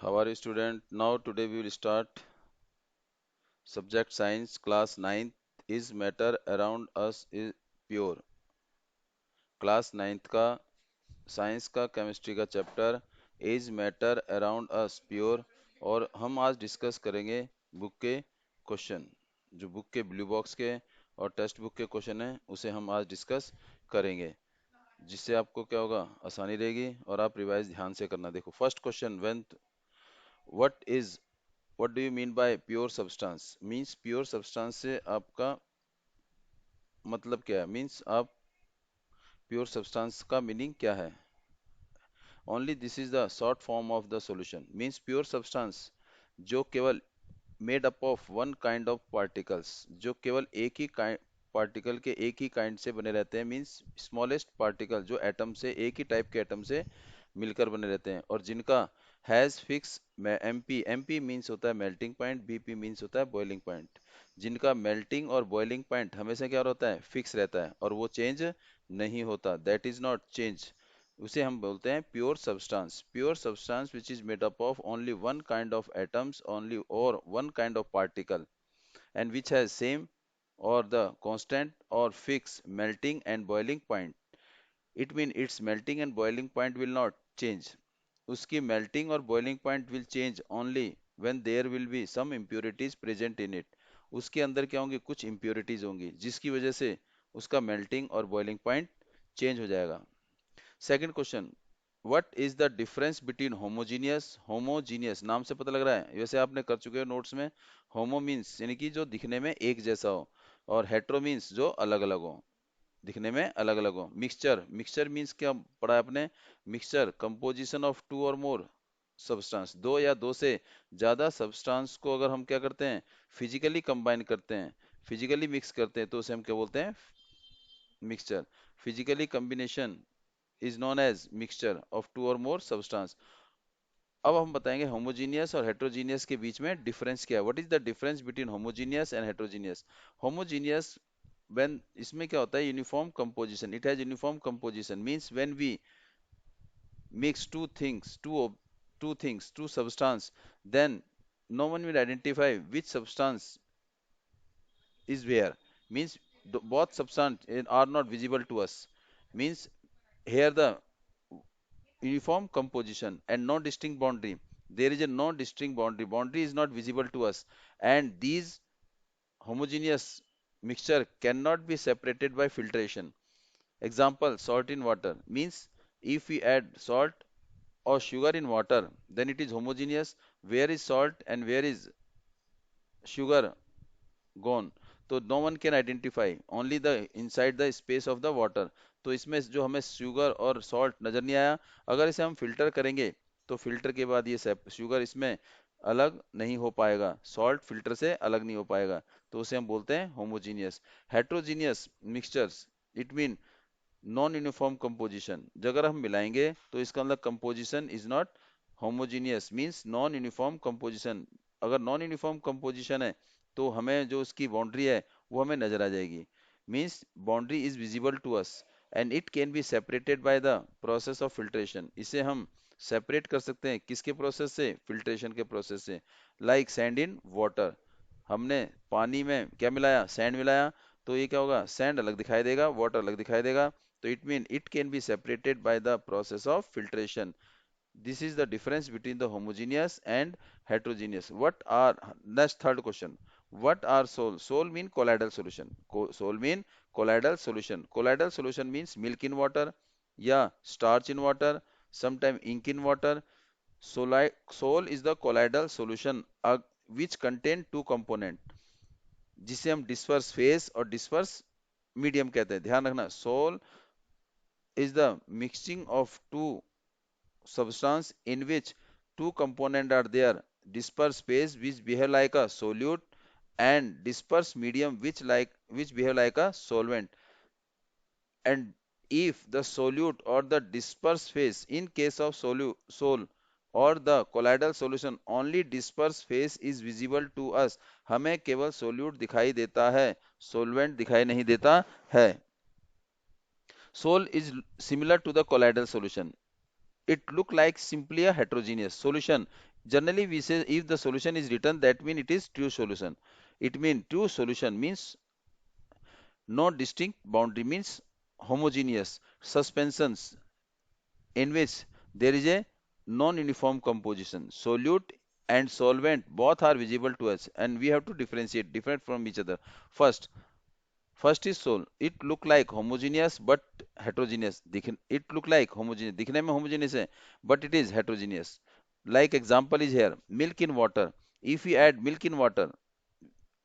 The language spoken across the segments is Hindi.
How are you, student? Now, today we will start subject science class 9th is matter around us is pure. Class 9th का साइंस का केमिस्ट्री का chapter is matter around us pure और हम आज डिस्कस करेंगे बुक के क्वेश्चन जो बुक के ब्लू बॉक्स के और टेक्स्ट बुक के क्वेश्चन हैं उसे हम आज डिस्कस करेंगे जिससे आपको क्या होगा आसानी रहेगी और आप रिवाइज ध्यान से करना देखो first question when what is what do you mean by pure substance means pure substance से आपका मतलब क्या है मींस आप प्योर सब्सटेंस का मीनिंग क्या है only this is the short form of the solution means pure substance जो केवल made up of one kind of particles जो केवल एक ही पार्टिकल के एक ही काइंड से बने रहते हैं मींस स्मॉलेस्ट पार्टिकल जो एटम से एक ही टाइप के एटम से मिलकर बने रहते हैं और जिनका has fix MP MP means होता है मेल्टिंग पॉइंट बीपी मींस होता है बॉइलिंग पॉइंट जिनका मेल्टिंग और बॉइलिंग पॉइंट हमेशा क्या होता है फिक्स रहता है और वो चेंज नहीं होता दैट इज नॉट चेंज उसे हम बोलते हैं pure substance which is made up of only one kind of atoms only और one kind of particle and which has same or the constant or fixed melting and boiling point. It means its melting and boiling point will not change. उसकी melting और boiling point will change only when there will be some impurities present in it. उसके अंदर क्या होंगी कुछ impurities होंगी जिसकी वजह से उसका melting और boiling point change हो जाएगा second question what is the difference between homogeneous नाम से पता लग रहा है वैसे आपने कर चुके हो नोट्स में होमो मीन्स यानी कि जो दिखने में एक जैसा हो और हेट्रो मीन्स जो अलग अलग हो दिखने में अलग अलग हो मिक्सचर मीन्स क्या पढ़ा है आपने मिक्सचर कंपोजिशन ऑफ टू और मोर सब्सटेंस दो या दो से ज्यादा सब्सटेंस को अगर हम क्या करते हैं फिजिकली कंबाइन करते हैं फिजिकली मिक्स करते हैं तो उसे हम क्या बोलते हैं mixture physically combination is known as mixture of two or more substance. अब हम बताएंगे होमोजीनियस और हेट्रोजीनियस के बीच में डिफरेंस क्या है what is the difference between homogeneous and heterogeneous homogeneous when इसमें क्या होता है uniform composition it has uniform composition means when we mix two substance then no one will identify which substance is where means both substance are not visible to us means here the uniform composition and no distinct boundary there is a no distinct boundary is not visible to us and these homogeneous mixture cannot be separated by filtration example salt in water means if we add salt or sugar in water then it is homogeneous where is salt and where is sugar gone तो no one can identify only the inside the space of the water तो इसमें जो हमें शुगर और सॉल्ट नजर नहीं आया अगर इसे हम फिल्टर करेंगे तो फिल्टर के बाद ये शुगर इसमें अलग नहीं हो पाएगा सॉल्ट फिल्टर से अलग नहीं हो पाएगा तो उसे हम बोलते हैं homogeneous heterogeneous mixtures it mean non uniform composition अगर हम मिलाएंगे तो इसका मतलब composition is not homogeneous means non uniform composition अगर नॉन यूनिफॉर्म कंपोजिशन है तो हमें जो उसकी बाउंड्री है वो हमें नजर आ जाएगी means boundary is visible to us and it can be separated by the process of filtration इसे हम सेपरेट कर सकते हैं किसके प्रोसेस से फिल्ट्रेशन के प्रोसेस से लाइक सैंड इन वाटर हमने पानी में क्या मिलाया सैंड मिलाया तो ये क्या होगा सैंड अलग दिखाई देगा वाटर अलग दिखाई देगा तो it mean it can be separated by the process of filtration this is the difference between the homogeneous and heterogeneous what are next third question what are sol mean colloidal solution sol mean colloidal solution means milk in water yeah starch in water sometime ink in water sol is the colloidal solution which contain two component जिसे हम डिस्पर्स फेस और डिस्पर्स मीडियम कहते हैं ध्यान रखना sol is the mixing of two substance in which two components are there dispersed phase which behave like a solute and dispersed medium which behave like a solvent and if the solute or the dispersed phase in case of sol or the colloidal solution only dispersed phase is visible to us हमें केवल solute दिखाई देता है solvent दिखाई नहीं देता है sol is similar to the colloidal solution it look like simply a heterogeneous solution Generally we say if the solution is written, that means it is true solution. It means true solution means no distinct boundary, means homogeneous suspensions in which there is a non-uniform composition. Solute and solvent both are visible to us, and we have to differentiate different from each other. First, first is sol. It look like homogeneous but heterogeneous. It look like homogeneous. दिखने में homogeneous है, but it is heterogeneous. Like example is here, milk in water. If we add milk in water,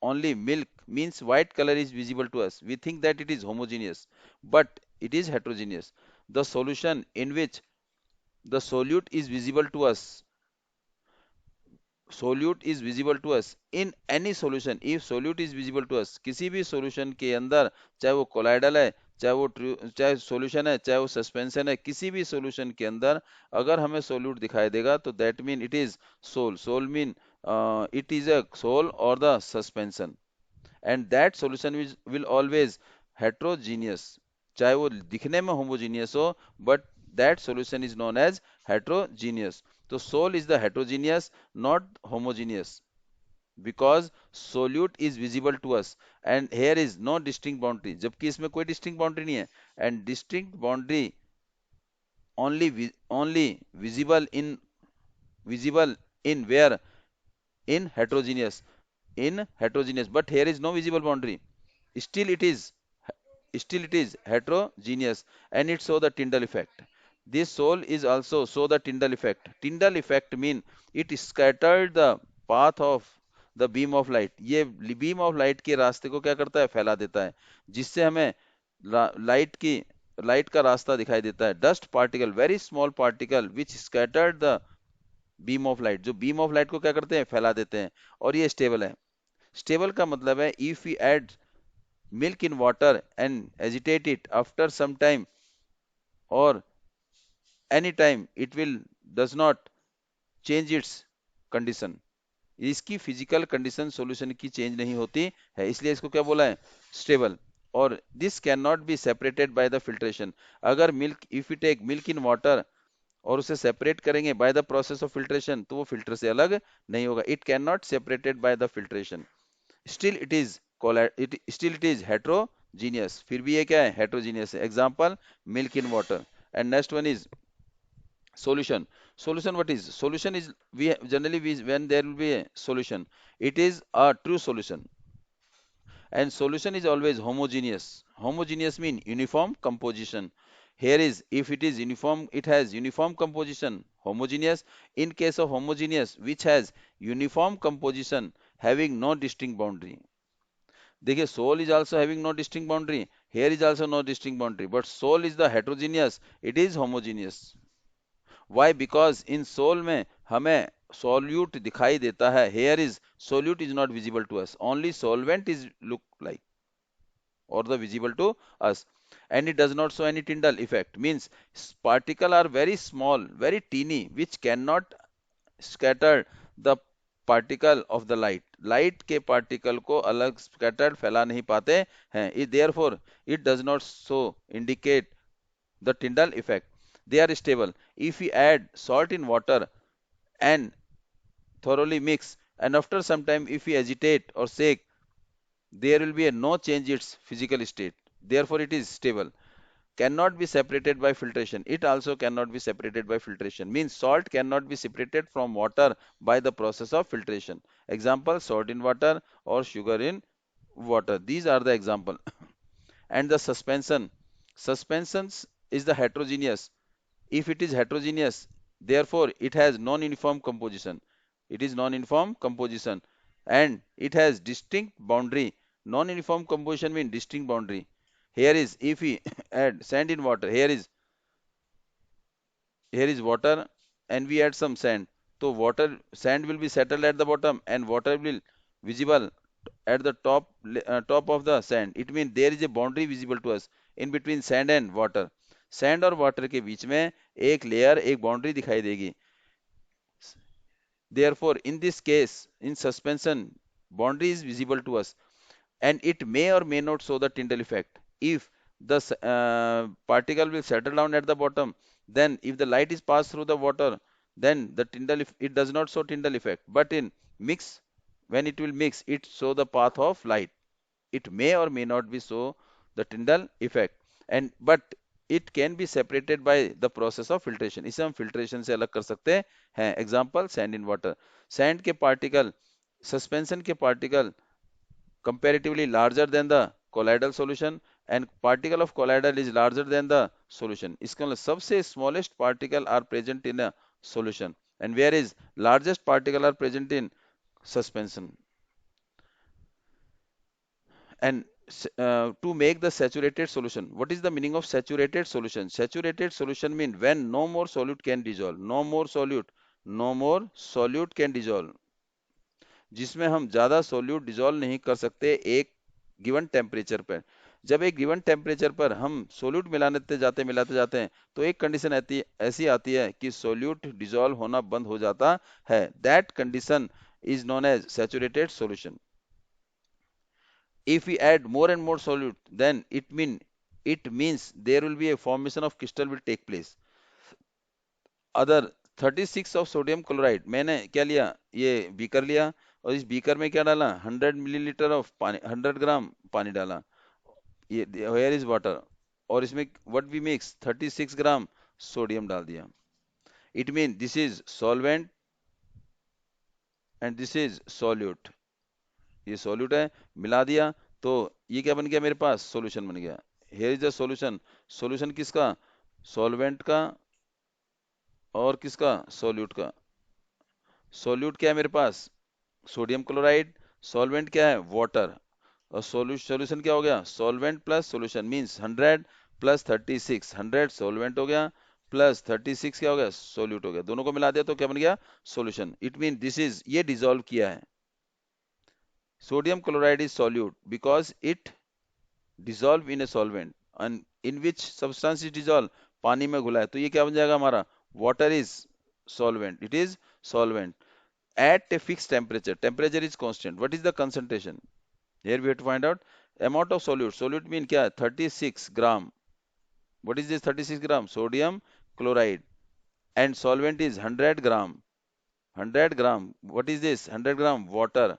only milk means white color is visible to us. We think that it is homogeneous, but it is heterogeneous. The solution in which the solute is visible to us, solute is visible to us in any solution. If solute is visible to us किसी भी solution के अंदर, चाहे वो colloidal है, चाहे solution है, चाहे वो suspension है, किसी भी solution के अंदर अगर हमें solute दिखाई देगा तो that mean it is sol mean it is a sol or the suspension, and that solution will always heterogeneous. चाहे वो दिखने में homogeneous हो, but that solution is known as heterogeneous. So sol is the heterogeneous, not homogeneous, because solute is visible to us, and here is no distinct boundary, जबकि इसमें कोई distinct boundary नहीं है, and distinct boundary only visible in where, in heterogeneous, but here is no visible boundary. Still it is heterogeneous, and it show the Tyndall effect. This soul is also show the Tyndall effect. Tyndall effect mean it scattered the path of the beam of light. ये beam of light के रास्ते को क्या करता है, फैला देता है, जिससे हमें लाइट का रास्ता दिखाई देता है. Dust particle, very small particle which scattered the beam of light, जो बीम ऑफ लाइट को क्या करते हैं, फैला देते हैं. और ये स्टेबल है. स्टेबल का मतलब है if we add milk in water and agitate it after some time or any time, it will does not change its condition. इसकी फिजिकल कंडीशन सॉल्यूशन की चेंज नहीं होती है, इसलिए इसको क्या बोला है, स्टेबल. और this can not be separated by the filtration. अगर milk, if you take milk in water और उसे सेपरेट करेंगे by the process of filtration, तो वो फिल्टर से अलग नहीं होगा. It can not separated by the filtration. Still it is still it is heterogeneous. फिर भी ये क्या है, हेट्रोजीनियस है. Example, milk in water. And next one is solution. Solution, what is solution is, we generally we when there will be a solution, it is a true solution, and solution is always homogeneous. Homogeneous mean uniform composition. Here is, if it is uniform, it has uniform composition. Homogeneous, in case of homogeneous which has uniform composition having no distinct boundary. देखिए, soul is also having no distinct boundary, here is also no distinct boundary, but soul is the heterogeneous, it is homogeneous. Why? Because in soul में हमें solute दिखाई देता है. Here is solute is not visible to us. Only solvent is look like or the visible to us, and it does not show any Tyndall effect. Means particle are very small, very teeny, which cannot scatter the particle of the light. Light के particle को अलग scattered फैला नहीं पाते हैं. Therefore, it does not so indicate the Tyndall effect. They are stable. If we add salt in water and thoroughly mix, and after some time if we agitate or shake, there will be a no change its physical state. Therefore, it is stable. Cannot be separated by filtration. It also cannot be separated by filtration. Means salt cannot be separated from water by the process of filtration. Example, salt in water or sugar in water. These are the example. And the suspension. Suspensions is the heterogeneous. If it is heterogeneous, therefore it has non-uniform composition. It is non-uniform composition, and it has distinct boundary. Non-uniform composition means distinct boundary. Here is, if we add sand in water, here is water, and we add some sand. So sand will be settled at the bottom, and water will visible at the top of the sand. It means there is a boundary visible to us in between sand and water. Sand और वाटर के बीच में एक लेयर, एक बाउंड्री दिखाई देगी. Therefore, in this case, in suspension, boundary is visible to us, and it may or may not show the Tyndall effect. If the particle will settle down at the bottom, then if the light is passed through the water, then the Tyndall it does not show Tyndall effect. But in mix, when it will mix, it show the path of light. It may or may not be so the Tyndall effect, and but it can be separated by the process of filtration. इसे हम filtration से अलग कर सकते हैं. Example, sand in water. Sand के particle, suspension के particle comparatively larger than the colloidal solution, and particle of colloidal is larger than the solution. इसका मतलब सबसे smallest particle are present in a solution, and whereas largest particle are present in suspension. And to make the saturated solution, what is the meaning of saturated solution? Saturated solution mean when no more solute can dissolve, no more solute can dissolve, जिसमें हम ज्यादा सोल्यूट डिजोल्व नहीं कर सकते एक गिवन टेम्परेचर पर. जब एक गिवन टेम्परेचर पर हम सोल्यूट मिलाते जाते हैं तो एक कंडीशन ऐसी आती है कि सोल्यूट डिजोल्व होना बंद हो जाता है. That condition is known as saturated solution. If we add more and more solute, then it means there will be a formation of crystal will take place. Other 36 of sodium chloride, मैंने क्या लिया, ये बीकर लिया और इस बीकर में क्या डाला, 100 मिलीलीटर ऑफ पानी, 100 ग्राम पानी डाला, ये हेयर इज वाटर, और इसमें what we mix 36 gram sodium डाल दिया. It mean this is solvent and this is solute. ये सॉल्यूट है, मिला दिया तो ये क्या बन गया मेरे पास, सॉल्यूशन बन गया. Here is the solution. Solution किसका, सॉल्वेंट का और किसका, सॉल्यूट का. सॉल्यूट क्या है मेरे पास, सोडियम क्लोराइड. सॉल्वेंट क्या है, वाटर. और सॉल्यूशन क्या हो गया, solvent plus solution means 100 plus 36, 100 solvent हो गया प्लस 36 क्या हो गया, सॉल्यूट हो गया. दोनों को मिला दिया तो क्या बन गया, solution. It mean this is, ये डिसॉल्व किया है. Sodium chloride is solute because it dissolve in a solvent, and in which substance is dissolve, पानी में घुला है, तो ये क्या बन जाएगा हमारा, water is solvent, it is solvent at a fixed temperature. Temperature is constant. What is the concentration? Here we have to find out amount of solute. Solute mean क्या, 36 gram. What is this 36 gram, sodium chloride, and solvent is 100 gram. 100 gram, what is this, 100 gram water,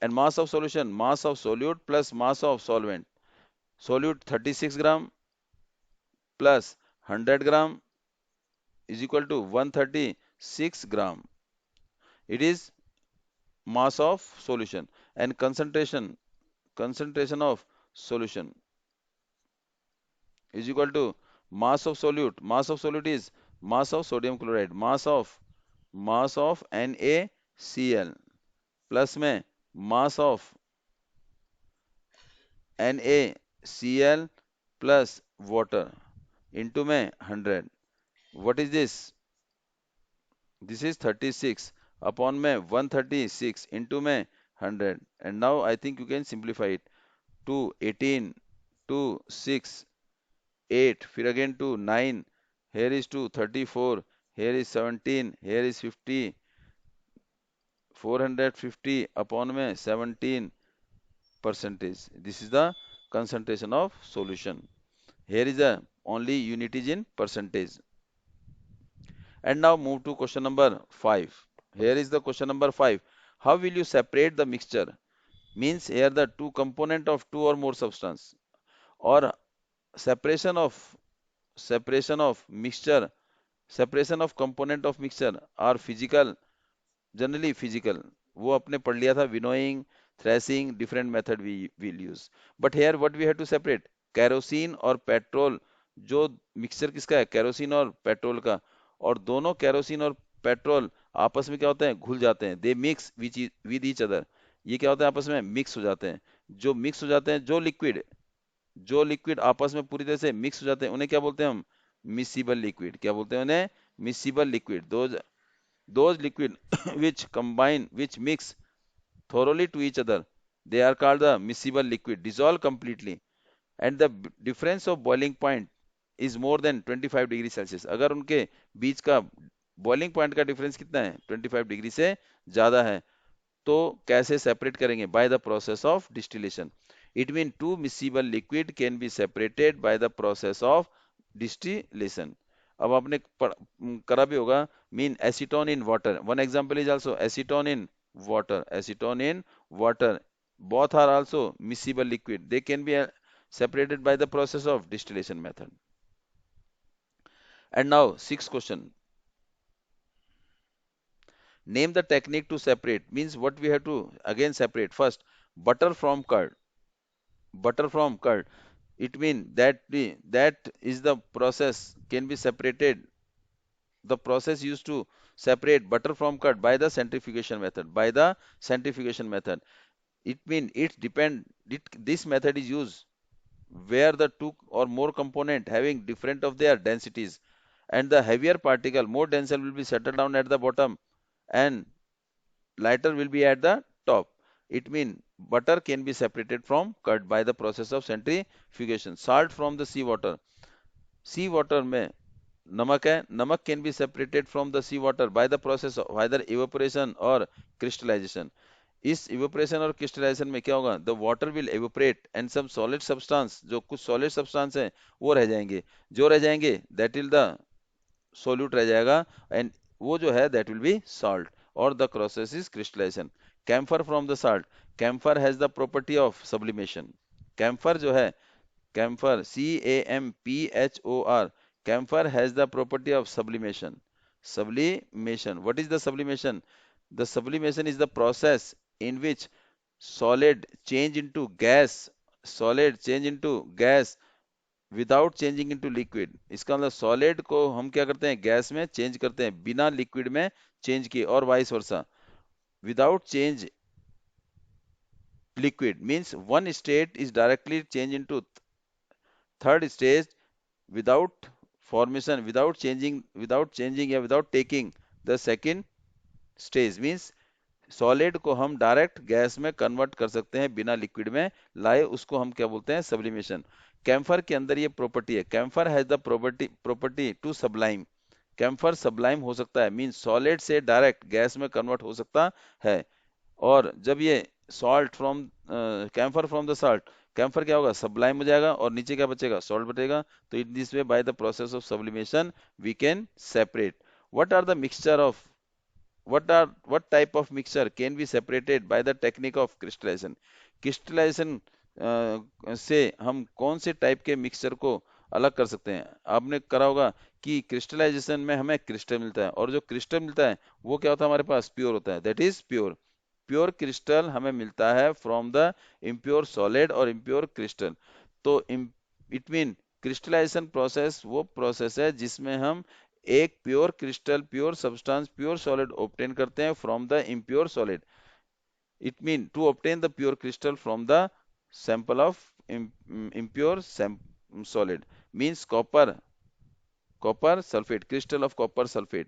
and mass of solution, mass of solute plus mass of solvent. Solute 36 gram plus 100 gram is equal to 136 gram. It is mass of solution. And concentration of solution is equal to mass of solute. Mass of solute is mass of sodium chloride, mass of NaCl plus में mass of NaCl plus water into में 100. What is this? This is 36 upon में 136 into में 100. And now I think you can simplify it. 2, 18, 2, 6, 8, फिर again 2, 9, here is 2, 34, here is 17, here is 50, 450 upon में 17 percentage. This is the concentration of solution. Here is the only unit is in percentage. And now move to question number 5. Here is the question number 5. How will you separate the mixture? Means here the two component of two or more substance, or separation of mixture, separation of component of mixture are physical, generally physical. वो अपने पढ़ लिया था, winnowing, thrashing, different method we will use. But here what we have to separate, kerosene और पेट्रोल. जो मिक्सचर किसका है, केरोसिन और पेट्रोल का, और दोनों केरोसिन और पेट्रोल आपस में क्या होते हैं, घुल जाते हैं. दे मिक्स विद ईच अदर. ये क्या होता है, आपस में मिक्स हो जाते हैं. जो मिक्स हो जाते हैं, जो लिक्विड आपस में पूरी तरह से मिक्स हो जाते हैं, उन्हें क्या बोलते हैं हम, मिसिबल लिक्विड. क्या बोलते हैं उन्हें, miscible liquid. those liquid which combine, which mix thoroughly to each other, they are called the miscible liquid, dissolve completely, and the difference of boiling point is more than 25 degree Celsius. अगर उनके बीच का बॉइलिंग पॉइंट का डिफरेंस कितना है, 25 डिग्री से ज्यादा है, तो कैसे सेपरेट करेंगे, by the process of distillation. It mean two miscible liquid can be separated by the process of distillation. अब आपने करा भी होगा, mean acetone in water, one example is also acetone in water, acetone in water, both are also miscible liquid, they can be separated by the process of distillation method. And now sixth question, name the technique to separate, means what we have to again separate. First, butter from curd, butter from curd, it means that that is the process can be separated, the process used to separate butter from curd by the centrifugation method, by the centrifugation method. It means this method is used where the two or more component having different of their densities, and the heavier particle more denser will be settled down at the bottom and lighter will be at the top. It means butter can be separated from curd by the process of centrifugation. Salt from the seawater, sea water में नमक है, नमक can be separated from the sea water by the process of either evaporation or crystallization. इस इवेपोरेशन और क्रिस्टलाइजेशन में क्या होगा, the water will evaporate and some solid substance, जो कुछ सॉलिड सब्सटेंस है वो रह जाएंगे, जो रह जाएंगे दैट विल द सोल्यूट रह जाएगा, एंड वो जो है दैट विल बी सॉल्ट, और the process is crystallization. Camphor from the salt, camphor has the property of sublimation. Camphor जो है, camphor, CAMPHOR, camphor has the property of sublimation. Sublimation. What is the sublimation? The sublimation is the process in which solid change into gas, solid change into gas without changing into liquid. इसका मतलब solid को हम क्या करते हैं, गैस में चेंज करते हैं बिना लिक्विड में चेंज किए, और vice versa. Without change liquid means one state is directly changed into third stage without formation, without changing या without taking the second stage, means solid को हम डायरेक्ट गैस में कन्वर्ट कर सकते हैं बिना लिक्विड में लाए, उसको हम क्या बोलते हैं, सब्लिमेशन. कैम्फर के अंदर ये प्रॉपर्टी है, camphor has the property to sublime. Camphor sublime हो सकता है, मीन सॉलिड से डायरेक्ट गैस में कन्वर्ट हो सकता है. और जब ये salt from camphor from the salt, camphor क्या होगा, सब्लाइम हो जाएगा और नीचे क्या बचेगा, सॉल्ट बचेगा. तो in this way by the process of sublimation we can separate. What are the mixture of, what type of mixture can be separated by the technique of crystallization. Crystallization से हम कौन से टाइप के मिक्सचर को अलग कर सकते हैं. आपने करा होगा कि क्रिस्टलाइजेशन में हमें क्रिस्टल मिलता है, और जो क्रिस्टल मिलता है वो क्या होता है, हमारे पास प्योर होता है, that is pure. Pure crystal हमें मिलता है फ्रॉम द इम्प्योर सॉलिड और इम्प्योर क्रिस्टल. तो इट मीन क्रिस्टलाइजेशन प्रोसेस वो प्रोसेस है जिसमें हम एक pure crystal, pure substance, pure solid obtain करते हैं from the impure solid. It mean to obtain the pure crystal from the sample of impure solid, means copper sulphate, crystal of copper sulphate.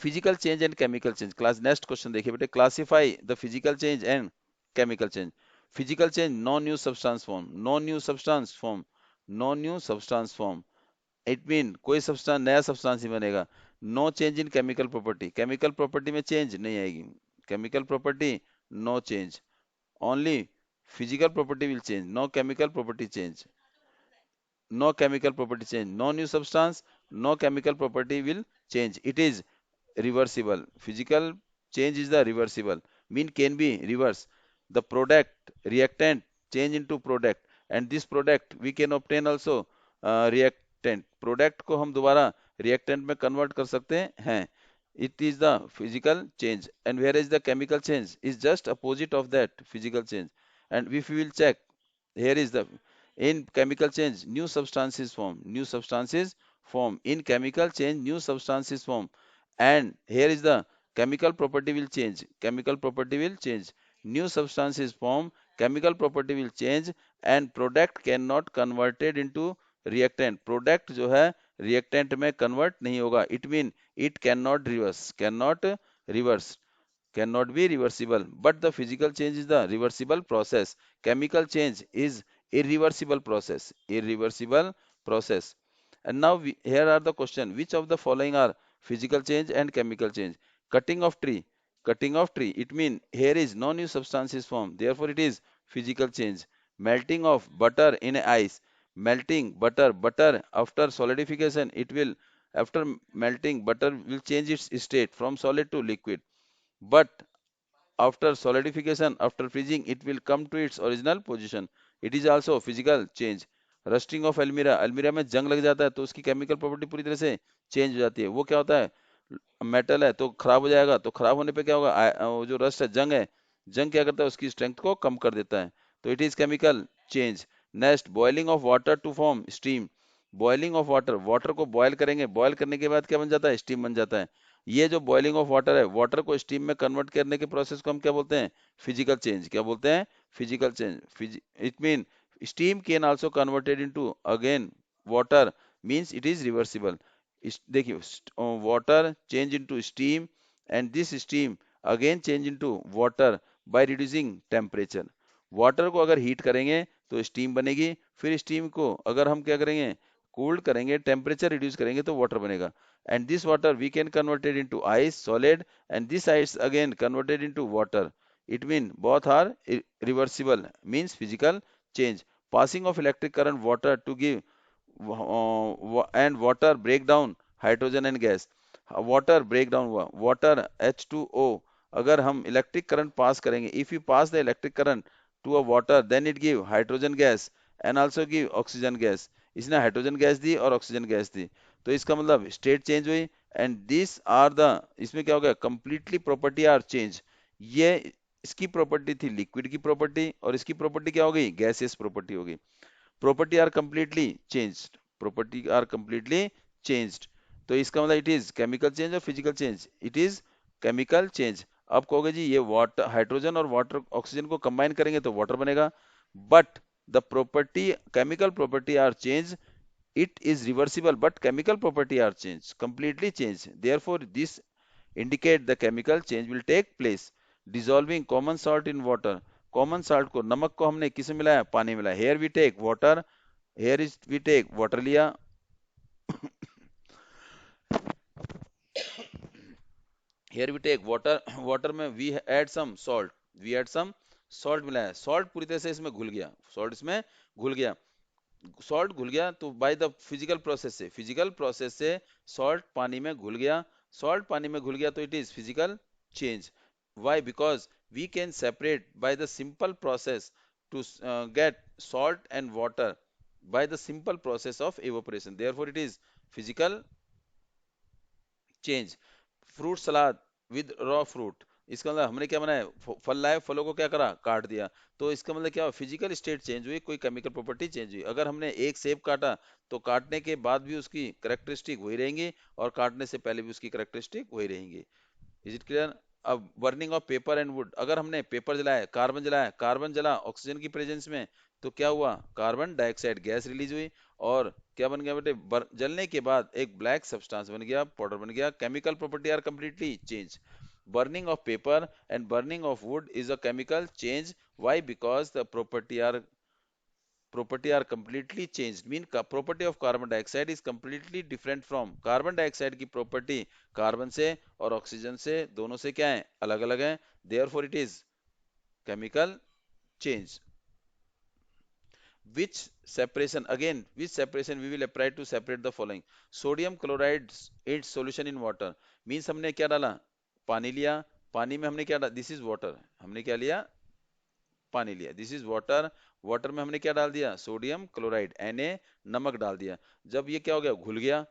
Physical change and chemical change. Class next question देखिए बेटे, classify the physical change and chemical change. Physical change, no new substance form, no new substance form, no new substance form. It mean कोई सब्सटेंस, नया सब्सटेंस ही बनेगा. No change in chemical property, chemical property में चेंज नहीं आएगी, chemical property no change, only physical property will change, no chemical property change, no chemical property change, no new substance, no chemical property will change. It is reversible. Physical change is the reversible, mean can be reverse. The product reactant change into product, and this product we can obtain also reactant. Product को हम दोबारा reactant में convert कर सकते हैं. It is the physical change, and whereas the chemical change is just opposite of that physical change. And if we will check, here is the, in chemical change new substances form, new substances form, in chemical change new substances form. And here is the chemical property will change, chemical property will change, new substances form, chemical property will change, and product cannot converted into reactant. Product जो है reactant में convert नहीं होगा. It mean it cannot reverse, cannot be reversible. But the physical change is the reversible process, chemical change is irreversible process, irreversible process. And now here are the question, which of the following are physical change and chemical change. Cutting of tree, cutting of tree, it mean here is no new substances formed, therefore it is physical change. Melting of butter in ice, melting butter after solidification it will, after melting butter will change its state from solid to liquid, but after solidification, after freezing, it will come to its original position. It is also physical change. Rusting of almirah, एल्मीरा में जंग लग जाता है तो उसकी केमिकल प्रॉपर्टी पूरी तरह से चेंज हो जाती है। वो क्या होता है, मेटल है तो खराब हो जाएगा, तो खराब होने पे क्या होगा, वो जो रस्ट है, जंग है, जंग क्या करता है, उसकी स्ट्रेंथ को कम कर देता है। तो it is chemical change. Next, boiling of water to form steam. Boiling of water, water को बॉयल करेंगे, बॉयल करने के बाद क्या बन जाता है, स्टीम बन जाता है। ये जो बॉइलिंग ऑफ वाटर है, वाटर को स्टीम में कन्वर्ट करने के प्रोसेस को हम क्या बोलते हैं, फिजिकल चेंज। क्या बोलते हैं, physical change. It mean steam can also converted into again water, means it is reversible. देखिए, water change into steam and this steam again change into water by reducing temperature. Water को अगर हीट करेंगे तो स्टीम बनेगी, फिर स्टीम को अगर हम क्या करेंगे, कूल्ड करेंगे, टेम्परेचर रिड्यूस करेंगे तो वाटर बनेगा। And this water we can convert it into ice solid, and this ice again converted into water. It means both are reversible, means physical change. Passing of electric current water to give and water break down hydrogen and gas. Water break down हुआ, वाटर H2O, अगर हम इलेक्ट्रिक करंट पास करेंगे, if you pass the electric current to a water then it give hydrogen gas and also give oxygen gas. इसने हाइड्रोजन गैस दी और ऑक्सीजन गैस दी, तो इसका मतलब स्टेट चेंज हुई। एंड दिस आर द, इसमें क्या हो गया, कंप्लीटली प्रॉपर्टी आर चेंज। ये इसकी प्रॉपर्टी थी लिक्विड की प्रॉपर्टी, और इसकी प्रॉपर्टी क्या हो गई, गैसियस प्रॉपर्टी हो गई। Property are completely changed, property are completely changed. तो इसका मतलब इट इज केमिकल चेंज और physical change, it is chemical change. अब कहोगे जी ये वाटर, हाइड्रोजन और वाटर ऑक्सीजन को कंबाइन करेंगे तो वाटर बनेगा, but the property, chemical property are change, it is reversible but chemical property are changed, completely changed, therefore this indicate the chemical change will take place। dissolving common salt in water, common salt को, नमक को हमने किसमें मिलाया, पानी मिलाया। here we take water, here is we take water लिया, here we take water, water में we add some salt, we add some salt मिलाया, salt पूरी तरह से इसमें घुल गया, salt इसमें घुल गया, सॉल्ट घुल गया तो बाय द फिजिकल प्रोसेस से, फिजिकल प्रोसेस से सॉल्ट पानी में घुल गया, सॉल्ट पानी में घुल गया तो it is physical change. Why, because we can separate by the simple process to get salt and water by the simple process of evaporation, therefore it is physical change. Fruit salad with raw fruit, इसका मतलब हमने क्या बनाया, फल लाए, फलों को क्या करा, काट दिया, तो इसका मतलब क्या हुआ, फिजिकल स्टेट चेंज हुई, कोई केमिकल प्रॉपर्टी चेंज हुई। अगर हमने एक सेब काटा तो काटने के बाद भी उसकी करेक्टरिस्टिक वही रहेंगी, और काटने से पहले भी उसकी करेक्टरिस्टिक वही रहेंगी। Is it clear. अब burning of paper and wood, अगर हमने पेपर जलाया, कार्बन जलाया, कार्बन जला ऑक्सीजन की प्रेजेंस में, तो क्या हुआ, कार्बन डाइऑक्साइड गैस रिलीज हुई, और क्या बन गया बेटे, जलने के बाद एक ब्लैक सब्सटेंस बन गया, पाउडर बन गया। Chemical property are completely change. burning of paper and burning of wood is a chemical change, why, because the property are completely changed, mean property of carbon dioxide is completely different from carbon dioxide की property कार्बन से और ऑक्सीजन से दोनों से क्या है, अलग अलग है, therefore it is chemical change। which separation, again which separation we will apply to separate the following, sodium chloride its solution in water, means हमने क्या डाला, पानी लिया, पानी में हमने क्या डाला, दिस इज वाटर, हमने क्या लिया, पानी लिया, दिस इज वाटर, वाटर में हमने क्या डाल दिया, सोडियम क्लोराइड Na, नमक डाल दिया। जब ये क्या हो गया, घुल गया,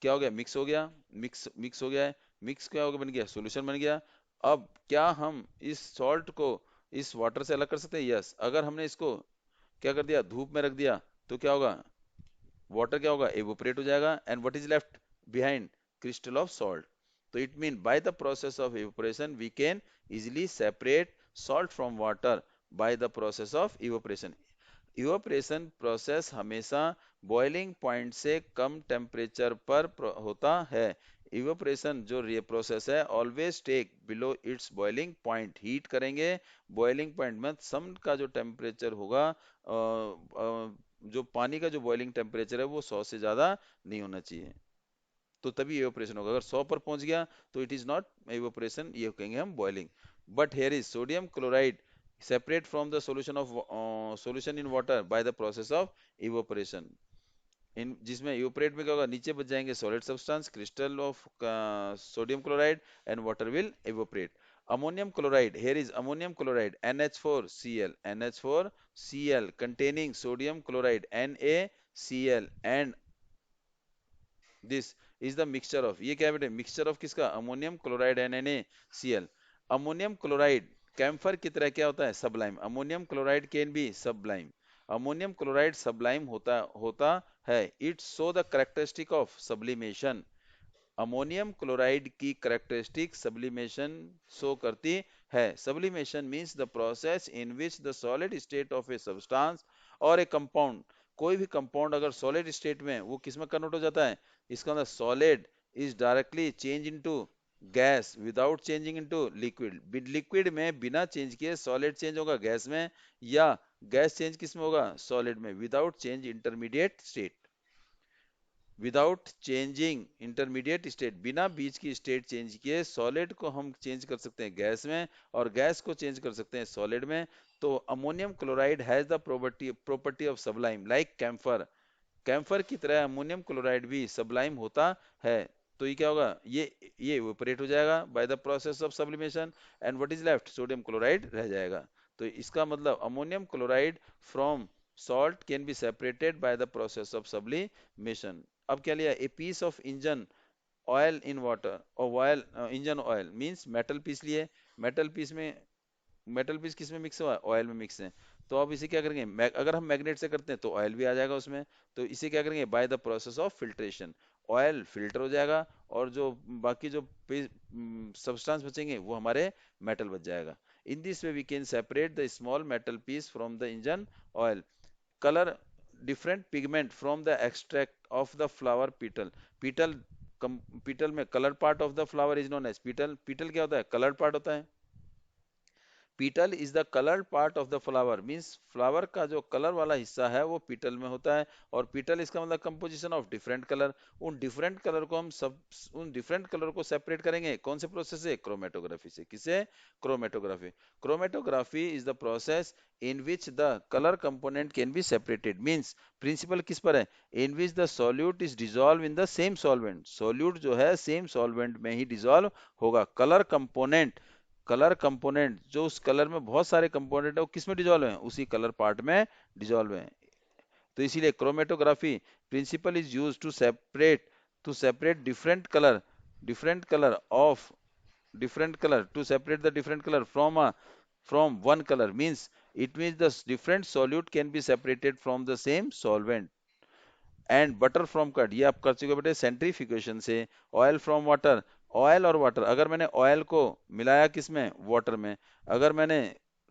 क्या हो गया, मिक्स हो गया, मिक्स मिक्स हो गया है, मिक्स क्या हो गया, बन गया सोल्यूशन बन गया। अब क्या हम इस सॉल्ट को इस वाटर से अलग कर सकते हैं, यस। अगर हमने इसको क्या कर दिया, धूप में रख दिया, तो क्या होगा, वाटर क्या होगा, एवोपरेट हो जाएगा, and what is left behind, crystal of salt. तो it mean by the process of evaporation we can easily separate salt from water by the process of evaporation। Evaporation process हमेशा बॉइलिंग पॉइंट से कम टेम्परेचर पर होता है। इवोपरेशन जो ये प्रोसेस है always take below its boiling point, heat करेंगे बॉइलिंग पॉइंट में, सम का जो टेम्परेचर होगा, जो पानी का जो बॉइलिंग टेम्परेचर है वो 100 से ज्यादा नहीं होना चाहिए, तो तभी एवोपरेशन होगा। अगर 100 पर पहुंच गया तो इट इज नॉट एवोपरेशन, ये कहेंगे हम boiling. But here is sodium chloride separate from the solution in water by the process of evaporation. इन जिसमें इवोपरेट में क्या होगा, नीचे बच जाएंगे solid substance, crystal of sodium chloride and water will evaporate. Ammonium chloride, here is ammonium chloride NH4Cl, NH4Cl containing sodium chloride NaCl, and this is the mixture of, ये क्या बेटे, मिक्सचर ऑफ किसका, ammonium chloride and NaCl. Ammonium chloride camphor की तरह क्या होता है, sublime. Ammonium chloride can be sublime. Ammonium chloride sublime होता होता है. It show the characteristic of sublimation. Ammonium chloride की करेक्टरिस्टिक सब्लिमेशन शो करती है. Sublimation means the process in which the solid state of a substance और ए कंपाउंड, कोई भी कंपाउंड अगर सॉलिड स्टेट में, वो किस में कन्वर्ट हो जाता है, इसका मतलब solid is directly change into gas without changing into liquid. Liquid में बिना चेंज किए सॉलिड चेंज होगा गैस में, या गैस चेंज किस में होगा, सॉलिड में, without change intermediate state. Without changing intermediate state, बिना बीच की स्टेट चेंज किए सॉलिड को हम चेंज कर सकते हैं गैस में, और गैस को चेंज कर सकते हैं सॉलिड में. तो ammonium chloride has the property of sublime like camphor. Camphor की तरह अमोनियम क्लोराइड भी सबलाइम होता है. तो ये क्या होगा, ये इवेपोरेट हो जाएगा by the process of sublimation, and what is left, sodium chloride रह जाएगा. तो इसका मतलब ammonium chloride from salt can be separated by the process of sublimation. अब क्या लिया, a piece of engine oil in water, और oil, engine oil means metal piece लिए. मेटल पीस में, मेटल पीस किस में मिक्स हुआ है, ऑयल में मिक्स है. तो अब इसे क्या करेंगे, अगर हम मैग्नेट से करते हैं तो ऑयल भी आ जाएगा उसमें. तो इसे क्या करेंगे, by the process of filtration, oil filter हो जाएगा, और जो बाकी जो सब्सटेंस बचेंगे वो हमारे मेटल बच जाएगा. In this way we can separate the small metal piece from the engine oil. Colour different pigment from the extract of the flower petal. Petal, petal में colour part of the flower is known as petal. Petal क्या होता है, कलर पार्ट होता है. Petal is the coloured part of the flower, means flower का जो कलर वाला हिस्सा है वो पीटल में होता है. और पीटल इसका मतलब कंपोजिशन ऑफ डिफरेंट कलर. उन डिफरेंट कलर को हम सब, उन डिफरेंट कलर को सेपरेट करेंगे कौन से प्रोसेस से, क्रोमेटोग्राफी से. किसे, chromatography. Chromatography is the process in which the colour component can be separated. Means principle किस पर है, in which the solute is dissolve in the same solvent. Solute जो है सेम सॉल्वेंट में ही डिजॉल्व होगा. कलर कंपोनेंट, कलर कंपोनेंट जो उस कलर में बहुत सारे कंपोनेंट है वो किस में डिजॉल्व है, उसी कलर पार्ट में डिजॉल्व है. तो इसीलिए chromatography principle is use to separate different colour of different color, to separate the different color from one color. Means the different solute can be separated from the same solvent. And butter from curd, ये आप कर चुके हो बेटे सेंट्रीफ्यूगेशन से. ऑयल फ्रॉम वाटर, ऑयल और वाटर, अगर मैंने ऑयल को मिलाया किसमें, वाटर में. अगर मैंने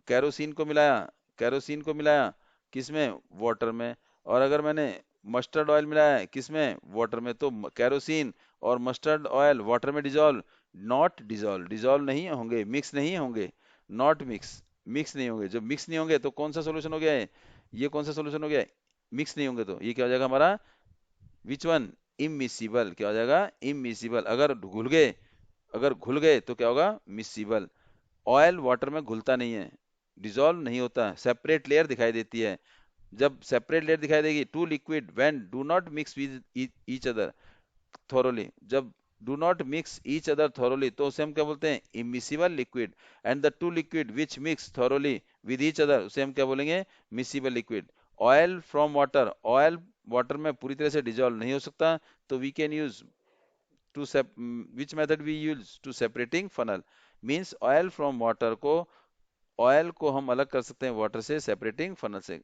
कैरोसिन को मिलाया, किसमें, वाटर में. और अगर मैंने मस्टर्ड ऑयल मिलाया किसमें, वाटर में. तो कैरोसिन और मस्टर्ड ऑयल वाटर में डिजॉल्व, नॉट डिजॉल्व, डिजॉल्व नहीं होंगे, मिक्स नहीं होंगे, नॉट मिक्स, मिक्स नहीं होंगे. जब मिक्स नहीं होंगे तो कौन सा सोल्यूशन हो गया है, ये कौन सा सोल्यूशन हो गया है, मिक्स नहीं होंगे. तो ये क्या हो जाएगा हमारा, विच वन, इमिसिबल. क्या हो जाएगा, इमिसिबल. अगर घुल गए तो क्या होगा, मिसिबल. ऑयल वाटर में घुलता नहीं है, डिजॉल्व नहीं होता, सेपरेट लेयर दिखाई देती है. जब सेपरेट लेयर दिखाई देगी, two liquid when do not mix with each other thoroughly, जब do not mix each other thoroughly, तो उसे हम क्या बोलते हैं, immiscible liquid. And the two liquid which mix thoroughly with each other, उसे हम क्या बोलेंगे, miscible liquid. Oil from water, oil water में पूरी तरह से डिजॉल्व नहीं हो सकता. तो we can use to which method we use to separating funnel. Means oil from water को, ऑयल को हम अलग कर सकते हैं वाटर से, सेपरेटिंग फनल से.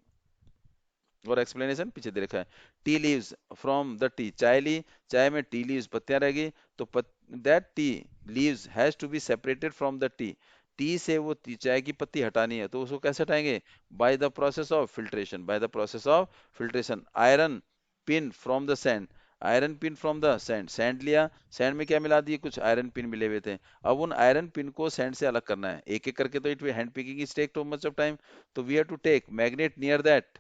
और एक्सप्लेनेशन पीछे दे रखा है. Tea leaves from the tea, चाय ली, चाय में टी लीव्स पत्तियां रहेगी. तो that tea leaves has to be separated from the tea. Tea से वो चाय की पत्ती हटानी है, तो उसको कैसे हटाएंगे, bye the process of filtration, bye the process of filtration. Iron pin from the sand, iron pin from the sand, sand लिया, सैंड में क्या मिला दिए, कुछ आयरन पिन मिले हुए थे. अब उन आयरन पिन को सैंड से अलग करना है, एक एक करके. तो it we hand picking is take too much of time. तो we have to take magnet near that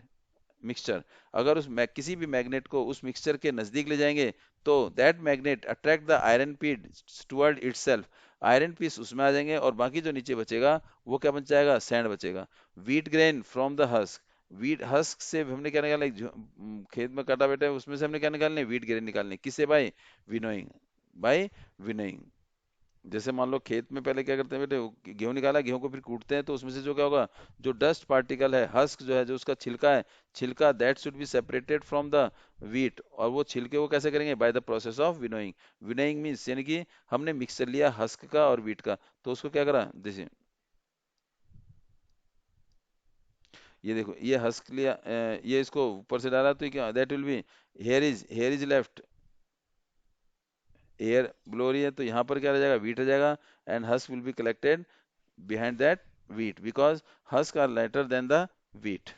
mixture. अगर किसी भी मैग्नेट को उस मिक्सचर के नजदीक ले जाएंगे तो that magnet attract the iron piece toward itself, iron piece उसमें आ जाएंगे और बाकी जो नीचे बचेगा वो क्या बच जाएगा, सैंड बचेगा। Wheat grain from the husk, wheat husk से हमने क्या निकालना है, खेत में काटा बेटा है उसमें से हमने क्या निकालने हैं, व्हीट ग्रेन निकालने हैं। किससे, बाय विनोइंग, बाय विनोइंग। जैसे मान लो खेत में पहले क्या करते हैं बेटे, गेहूं निकाला, गेहूं को फिर कूटते हैं तो उसमें से जो क्या होगा, जो डस्ट पार्टिकल है, हस्क जो है, जो उसका छिलका है, छिलका that should be separated from the wheat, और वो छिलके को कैसे करेंगे, by the process of winnowing. Winnowing means यानी कि हमने मिक्सचर लिया हस्क का और व्हीट का, तो उसको क्या करा, जैसे ये देखो, ये हस्क लिया, ये इसको ऊपर से डाला तो ये क्या, that will B, here is left, air blow रही है तो यहाँ पर क्या रह जाएगा, व्हीट रह जाएगा, and husk will be collected behind that wheat because husk are lighter than the wheat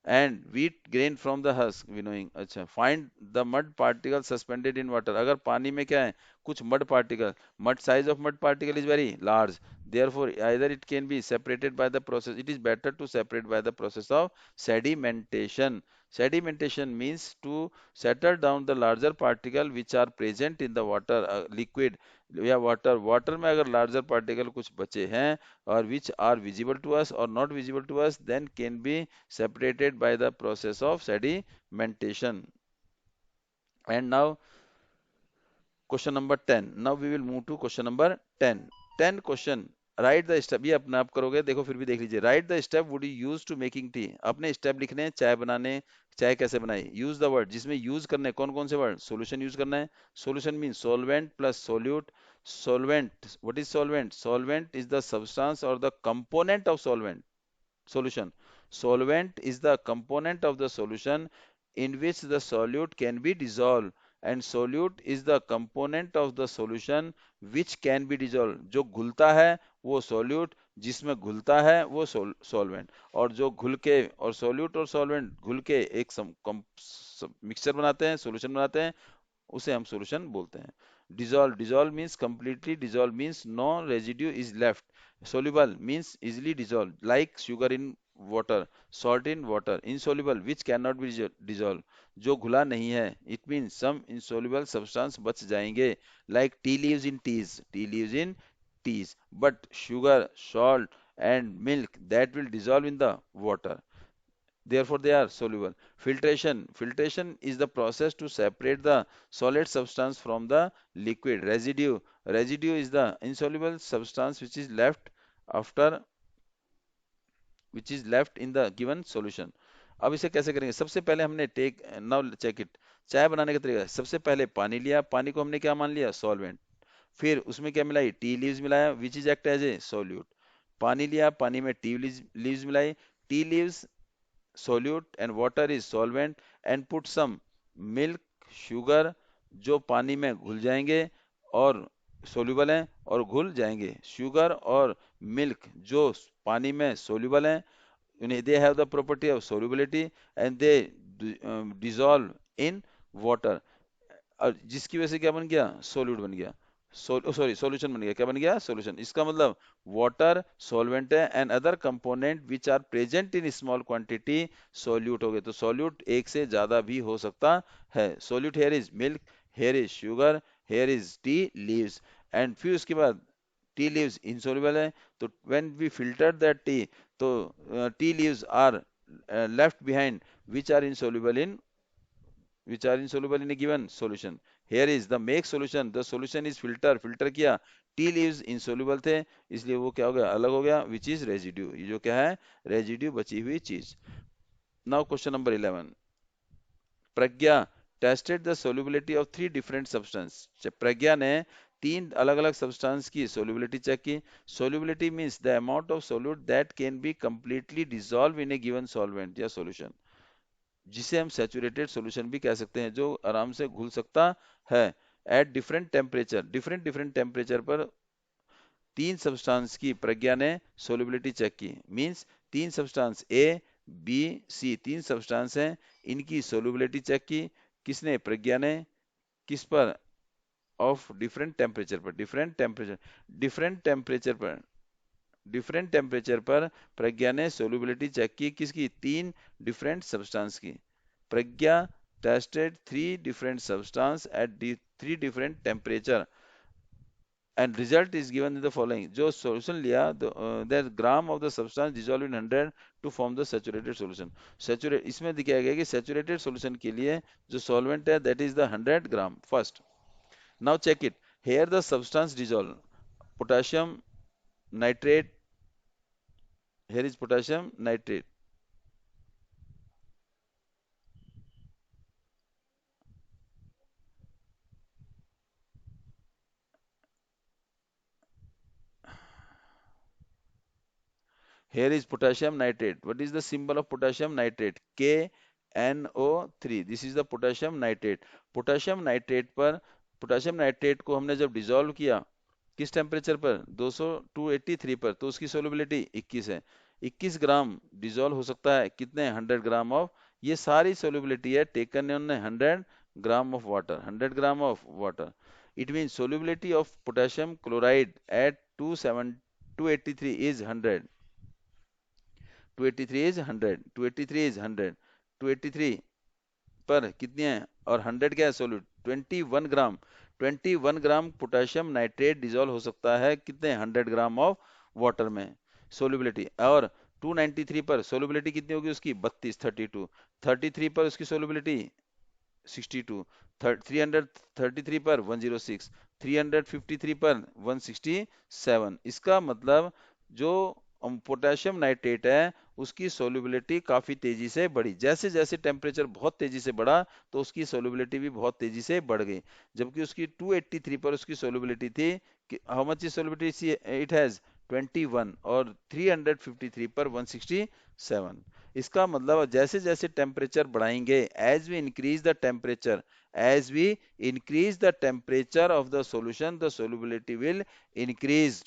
and wheat grain from the husk winnowing। अच्छा, find the mud particle suspended in water, अगर पानी में क्या है, कुछ mud particle, mud size of mud particle is very large, therefore either it can be separated by the process, it is better to separate by the process of sedimentation। Sedimentation means to settle down the larger particle which are present in the water, liquid या वाटर में अगर लार्जर पार्टिकल कुछ बचे हैं और which are visible to us or not visible to us then can be separated by the process of sedimentation। And now question number 10, now we will move to question number 10। 10 question, write the step, ये अपने आप करोगे, देखो फिर भी देख लीजिए, write the step would you use to making tea, अपने स्टेप लिखने हैं चाय बनाने, चाय कैसे बनाई। यूज द वर्ड, जिसमें यूज करने कौन कौन से वर्ड, सोल्यूशन यूज करना है, solution mean solvent plus solute. Solvent, what is solvent, solvent is the substance और the component of solvent, solution, solvent is the component of the solution in which the solute can be dissolved and solute is the component of the solution which can be dissolved। जो घुलता है वो solute, जिसमें घुलता है वो solvent, और जो घुल के, और solute और solvent घुल के एक मिक्सचर बनाते हैं, solution बनाते हैं, उसे हम सॉल्यूशन बोलते हैं। Dissolve, dissolve means completely, dissolve means no residue is left. Soluble means easily dissolve like sugar in water, salt in water. Insoluble which can not be dissolve, जो घुला नहीं है, it means some insoluble substance बच जाएंगे, like tea leaves in teas, tea leaves in teas, but sugar, salt and milk that will dissolve in the water, therefore they are soluble। Filtration, filtration is the process to separate the solid substance from the liquid। Residue, residue is the insoluble substance which is left after, which is left in the given solution। अब इसे कैसे करेंगे, सबसे पहले हमने टेक नाउ चेक इट, चाय बनाने का तरीका, सबसे पहले पानी लिया, पानी को हमने क्या मान लिया, सॉल्वेंट, फिर उसमें क्या मिलाई, टी लीव्स मिलाया which is act as a solute. पानी लिया, पानी में टी लीव्स मिलाई, tea leaves solute and water is solvent and put some milk, sugar, जो पानी में घुल जाएंगे और soluble हैं और घुल जाएंगे, sugar और milk जो पानी में soluble हैं, उन्हें they have the property of solubility and they dissolve in water, और जिसकी वजह से क्या बन गया, सोल्यूट बन गया, सॉरी सॉल्यूशन बन गया, क्या बन गया, सॉल्यूशन। इसका मतलब वाटर सॉल्वेंट है and other component which are present in small quantity solute हो गए, तो सॉल्यूट एक से ज्यादा भी हो सकता है। Solute here is milk, here is sugar, here is tea leaves, and फिर उसके बाद टी लीव्स इनसॉल्युबल है, तो when we filter that tea, तो tea leaves are left behind which are insoluble in, which are insoluble in a given solution। Here is the make solution, the solution is filter, filter किया, टी लीव्स insoluble थे, इसलिए वो क्या हो गया, अलग हो गया, which is residue, ये जो क्या है, residue, बची हुई चीज। Now question number 11, Pragya tested the solubility of three different substance। प्रज्ञा ने तीन अलग अलग सब्सटेंस की solubility चेक की। solubility means the amount of solute that can be completely dissolved in a given solvent या solution, जिसे हम सैचुरेटेड सॉल्यूशन भी कह सकते हैं, जो आराम से घुल सकता है। At different temperature, different different temperature पर तीन सब्सटेंस की प्रज्ञा ने सोलिबिलिटी चेक की, मींस तीन सब्सटेंस ए बी सी, तीन सब्सटेंस हैं, इनकी सोलिबिलिटी चेक की, किसने, प्रज्ञा ने, किस पर, ऑफ डिफरेंट टेम्परेचर पर, डिफरेंट टेम्परेचर, डिफरेंट टेम्परेचर पर, डिफरेंट टेम्परेचर पर प्रज्ञा ने सोलिबिलिटी चेक की, किसकी, तीन डिफरेंट सब्सटेंस की। प्रज्ञा tested three different substance at three different temperature and result is given in the following. जो solution लिया that gram of the substance dissolved in 100 to form the saturated solution. Saturate इसमें दिखाया गया कि saturated solution के लिए जो solvent है that is the 100 gram first. Now check it. Here the substance dissolved. Potassium nitrate. Here is potassium nitrate. Here is potassium nitrate. What is the symbol of potassium nitrate? KNO3. This is the potassium nitrate. Potassium nitrate पर पोटेशियम नाइट्रेट को हमने जब डिसॉल्व किया किस टेम्परेचर पर 200 283 पर तो उसकी सोलबिलिटी 21 है 21 ग्राम डिसॉल्व हो सकता है कितने 100 ग्राम ऑफ ये सारी सोलबिलिटी है taken on 100 gram of water 100 gram of water it mean solubility of potassium chloride at 283 is 100 283 is 100 283 is 100 283 पर कितनी है और 100 क्या है सोल्यूट 21 ग्राम 21 ग्राम पोटेशियम नाइट्रेट डिसॉल्व हो सकता है कितने 100 ग्राम ऑफ वाटर में सोल्युबिलिटी और 293 पर सोल्युबिलिटी कितनी होगी उसकी 32 33 पर उसकी सोल्युबिलिटी 62 333 पर 106 353 पर 167 इसका मतलब जो पोटेशियम नाइट्रेट है उसकी सोल्युबिलिटी काफी तेजी से बढ़ी जैसे जैसे टेम्परेचर बहुत तेजी से बढ़ा तो उसकी सोल्युबिलिटी भी बहुत तेजी से बढ़ गई जबकि उसकी 283 पर उसकी सोल्युबिलिटी थी how much is solubility it has 21 और 353 पर 167 इसका मतलब जैसे जैसे टेम्परेचर बढ़ाएंगे as we increase the temperature of the solution the solubility will increase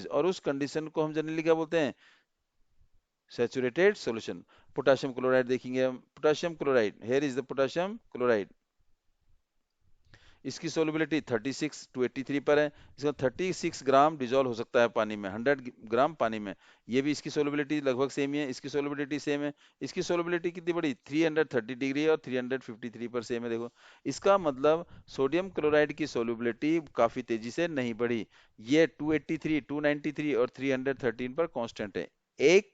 और उस कंडीशन को हम जनरली क्या बोलते हैं सैचुरेटेड सॉल्यूशन पोटेशियम क्लोराइड देखेंगे हम potassium chloride here is the potassium chloride इसकी सोलबिलिटी 36 टू 83 पर है इसका 36 ग्राम डिजोल्व हो सकता है पानी में 100 ग्राम पानी में ये भी इसकी सोलबिलिटी लगभग सेम ही है इसकी सोलबिलिटी सेम है इसकी सोलबिलिटी कितनी बड़ी 330 डिग्री और 353 पर सेम है देखो इसका मतलब सोडियम क्लोराइड की सोलबिलिटी काफी तेजी से नहीं बढ़ी ये 283 293 और 313 पर कांस्टेंट है एक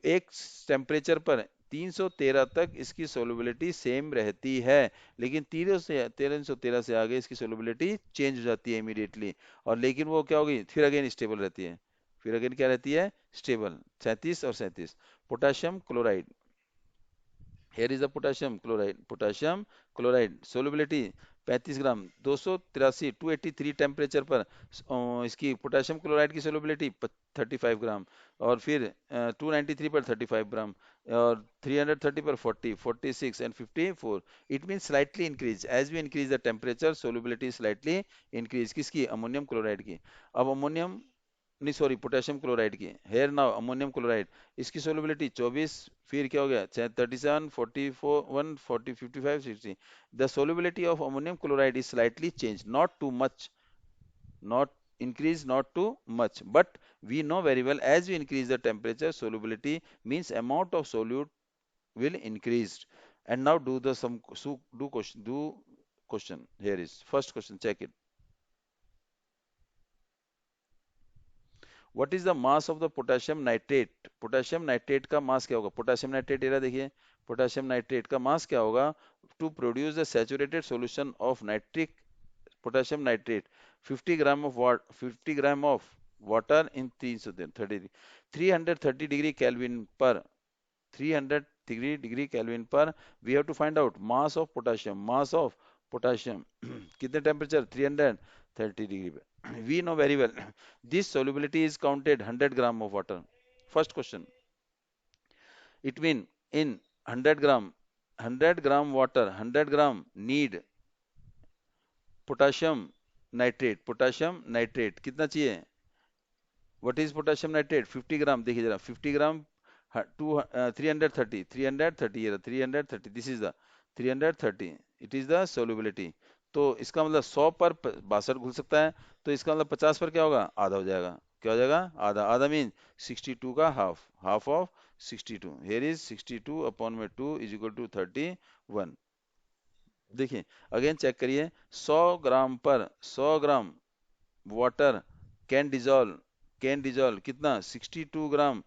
एक टेम्परेचर पर 313 तक इसकी सोलबिलिटी सेम रहती है लेकिन 313 से आगे इसकी सोलबिलिटी चेंज हो जाती है इमीडिएटली और लेकिन वो क्या होगी फिर अगेन स्टेबल रहती है फिर अगेन क्या रहती है स्टेबल 37 और 37 potassium chloride here is the potassium chloride solubility 35 gram 283 283 temperature पर इसकी पोटेशियम क्लोराइड की सोलबिलिटी 35 ग्राम और फिर 293 पर 35 ग्राम और 330 पर 40 46 and 54 it mean slightly increase as we increase the temperature solubility slightly increase किसकी अमोनियम क्लोराइड की अब अमोनियम नहीं सॉरी पोटेशियम क्लोराइड की हेयर नाउ अमोनियम क्लोराइड इसकी सोलबिलिटी 24 फिर क्या हो गया 37 44 1 40 55 60 the solubility of ammonium chloride is slightly change not too much not increase not too much but we know very well as we increase the temperature solubility means amount of solute will increase and now do the some do question here is first question check it what is the mass of the potassium nitrate potassium nitrate का मास क्या होगा पोटेशियम नाइट्रेट एरा देखिए पोटेशियम नाइट्रेट का मास क्या होगा to produce the saturated solution of nitric potassium nitrate 50 gram of 50 gram of water in 330 330 degree kelvin पर 300 डिग्री केल्विन पर we have to find out mass of potassium कितने टेम्परेचर 330 डिग्री पे we know very well this solubility is counted 100 gram of water first question it mean in 100 gram water 100 gram need potassium nitrate कितना चाहिए व्हाट इज पोटेशियम नाइट्रेट 50 ग्राम देखिए जरा 50 ग्राम 330 ये 330 this is the 330 it is the solubility तो इसका मतलब 100 पर 62 घुल सकता है तो इसका मतलब 50 पर क्या होगा आधा हो जाएगा क्या हो जाएगा आधा आधा मीन 62 का half of 62, here is 62 upon में 2 is equal to 31. देखिए अगेन चेक करिए, 100 ग्राम पर 100 ग्राम वाटर कैन डिजॉल्व कितना, 62 ग्राम,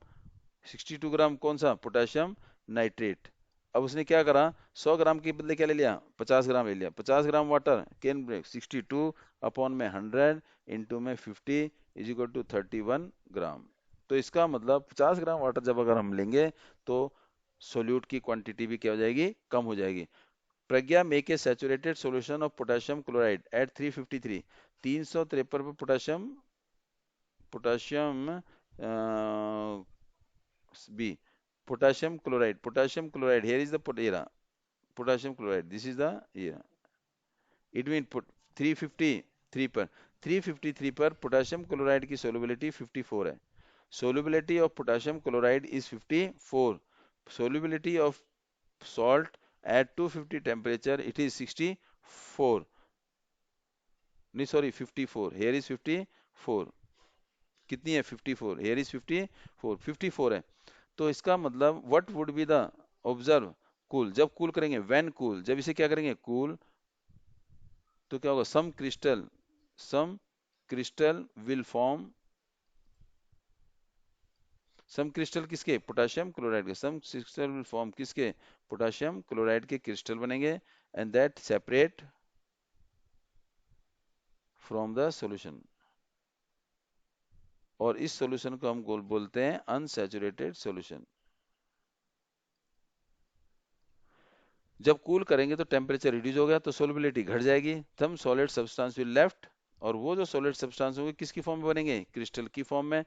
62 ग्राम कौन सा, पोटेशियम नाइट्रेट। अब उसने क्या करा, 100 ग्राम के बदले क्या ले लिया, 50 ग्राम ले लिया। 50 gram water can break 62 upon में 100 इंटू में 50 इज इक्वल टू 31 ग्राम। तो इसका मतलब 50 ग्राम वाटर जब अगर हम लेंगे तो सोल्यूट की क्वांटिटी भी क्या हो जाएगी, कम हो जाएगी। Pragya make a saturated solution of potassium chloride at 353, 353 पर potassium potassium be potassium chloride here is the potassium chloride, this is the era, it means put 353 पर 353 पर पोटेशियम क्लोराइड की solubility 54 है। solubility of potassium chloride is 54, solubility of salt at 250 temperature it is 64, नहीं सॉरी 54, here is 54, कितनी है 54, here is 54, 54 है। तो इसका मतलब what would be the, observe cool, जब कूल करेंगे व्हेन कूल, जब इसे क्या करेंगे कूल, तो क्या होगा, some crystal will form, some crystal किसके, पोटेशियम क्लोराइड के, सम क्रिस्टल विल फॉर्म किसके, पोटेशियम क्लोराइड के क्रिस्टल बनेंगे and that separate from the solution, और इस सॉल्यूशन को हम बोलते हैं अनसैचुरेटेड सॉल्यूशन। जब कूल करेंगे तो टेम्परेचर रिड्यूस हो गया तो सोलबिलिटी घट जाएगी, some solid substance will left, और वो जो सॉलिड सब्सटेंस होंगे किसकी फॉर्म में बनेंगे, क्रिस्टल की फॉर्म में,